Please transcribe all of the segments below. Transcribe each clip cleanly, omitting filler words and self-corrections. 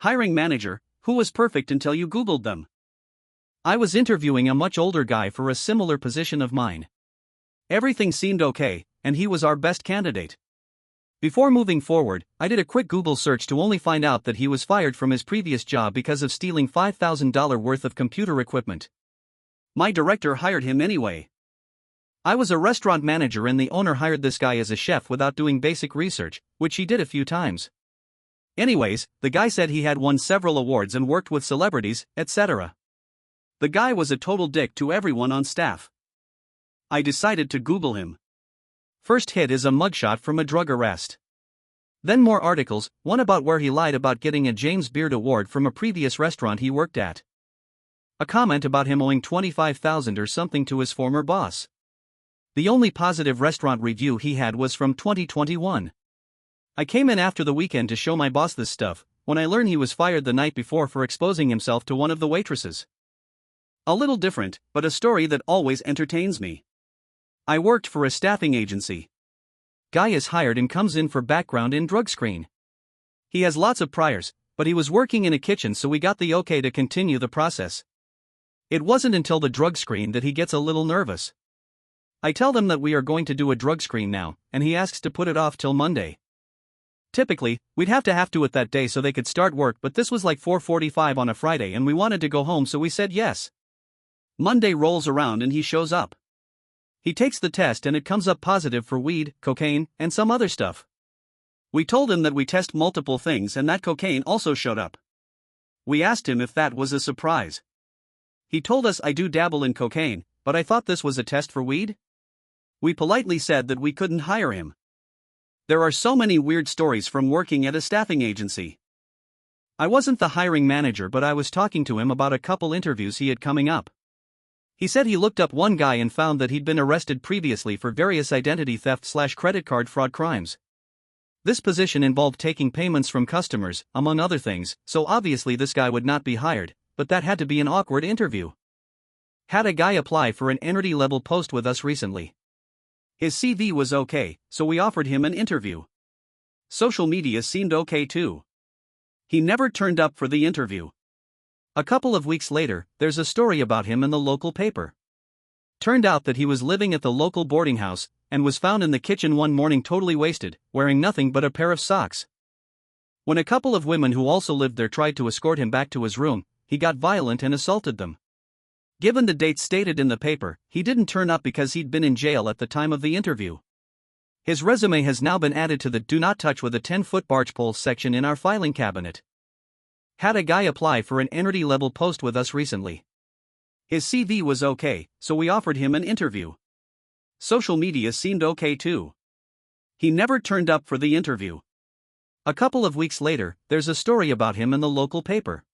Hiring manager, who was perfect until you Googled them. I was interviewing a much older guy for a similar position of mine. Everything seemed okay, and he was our best candidate. Before moving forward, I did a quick Google search to only find out that he was fired from his previous job because of stealing $5,000 worth of computer equipment. My director hired him anyway. I was a restaurant manager and the owner hired this guy as a chef without doing basic research, which he did a few times. Anyways, the guy said he had won several awards and worked with celebrities, etc. The guy was a total dick to everyone on staff. I decided to Google him. First hit is a mugshot from a drug arrest. Then more articles, one about where he lied about getting a James Beard Award from a previous restaurant he worked at. A comment about him owing $25,000 or something to his former boss. The only positive restaurant review he had was from 2021. I came in after the weekend to show my boss this stuff, when I learned he was fired the night before for exposing himself to one of the waitresses. A little different, but a story that always entertains me. I worked for a staffing agency. Guy is hired and comes in for background in drug screen. He has lots of priors, but he was working in a kitchen, so we got the okay to continue the process. It wasn't until the drug screen that he gets a little nervous. I tell them that we are going to do a drug screen now, and he asks to put it off till Monday. Typically, we'd have to it that day so they could start work, but this was like 4:45 on a Friday and we wanted to go home, so we said yes. Monday rolls around and he shows up. He takes the test and it comes up positive for weed, cocaine, and some other stuff. We told him that we test multiple things and that cocaine also showed up. We asked him if that was a surprise. He told us, I do dabble in cocaine, but I thought this was a test for weed? We politely said that we couldn't hire him. There are so many weird stories from working at a staffing agency. I wasn't the hiring manager, but I was talking to him about a couple interviews he had coming up. He said he looked up one guy and found that he'd been arrested previously for various identity theft/credit card fraud crimes. This position involved taking payments from customers, among other things, so obviously this guy would not be hired, but that had to be an awkward interview. Had a guy apply for an entry-level post with us recently. His CV was okay, so we offered him an interview. Social media seemed okay too. He never turned up for the interview. A couple of weeks later, there's a story about him in the local paper. Turned out that he was living at the local boarding house, and was found in the kitchen one morning totally wasted, wearing nothing but a pair of socks. When a couple of women who also lived there tried to escort him back to his room, he got violent and assaulted them. Given the dates stated in the paper, he didn't turn up because he'd been in jail at the time of the interview. His resume has now been added to the Do Not Touch with a 10-foot barge pole section in our filing cabinet. Had a guy apply for an entry-level post with us recently. His CV was okay, so we offered him an interview. Social media seemed okay too. He never turned up for the interview. A couple of weeks later, there's a story about him in the local paper.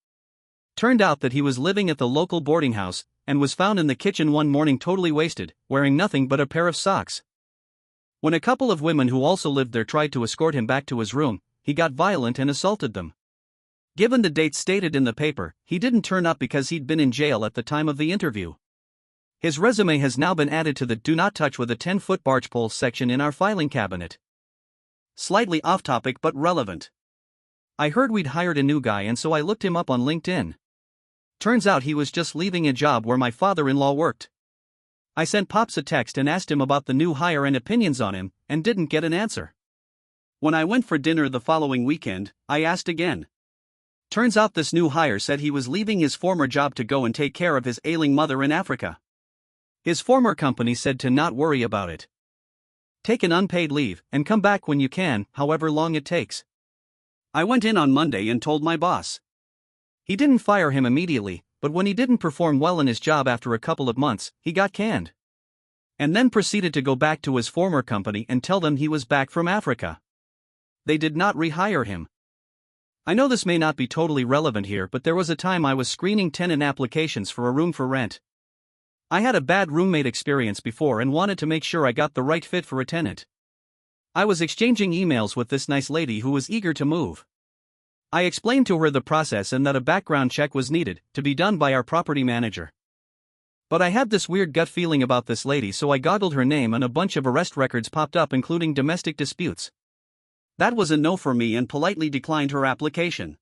Turned out that he was living at the local boarding house, and was found in the kitchen one morning totally wasted, wearing nothing but a pair of socks. When a couple of women who also lived there tried to escort him back to his room, he got violent and assaulted them. Given the dates stated in the paper, he didn't turn up because he'd been in jail at the time of the interview. His resume has now been added to the Do Not Touch with a 10-foot barge pole section in our filing cabinet. Slightly off topic but relevant. I heard we'd hired a new guy and so I looked him up on LinkedIn. Turns out he was just leaving a job where my father-in-law worked. I sent Pops a text and asked him about the new hire and opinions on him, and didn't get an answer. When I went for dinner the following weekend, I asked again. Turns out this new hire said he was leaving his former job to go and take care of his ailing mother in Africa. His former company said to not worry about it. Take an unpaid leave, and come back when you can, however long it takes. I went in on Monday and told my boss. He didn't fire him immediately, but when he didn't perform well in his job after a couple of months, he got canned. And then proceeded to go back to his former company and tell them he was back from Africa. They did not rehire him. I know this may not be totally relevant here, but there was a time I was screening tenant applications for a room for rent. I had a bad roommate experience before and wanted to make sure I got the right fit for a tenant. I was exchanging emails with this nice lady who was eager to move. I explained to her the process and that a background check was needed, to be done by our property manager. But I had this weird gut feeling about this lady, so I googled her name and a bunch of arrest records popped up, including domestic disputes. That was a no for me and politely declined her application.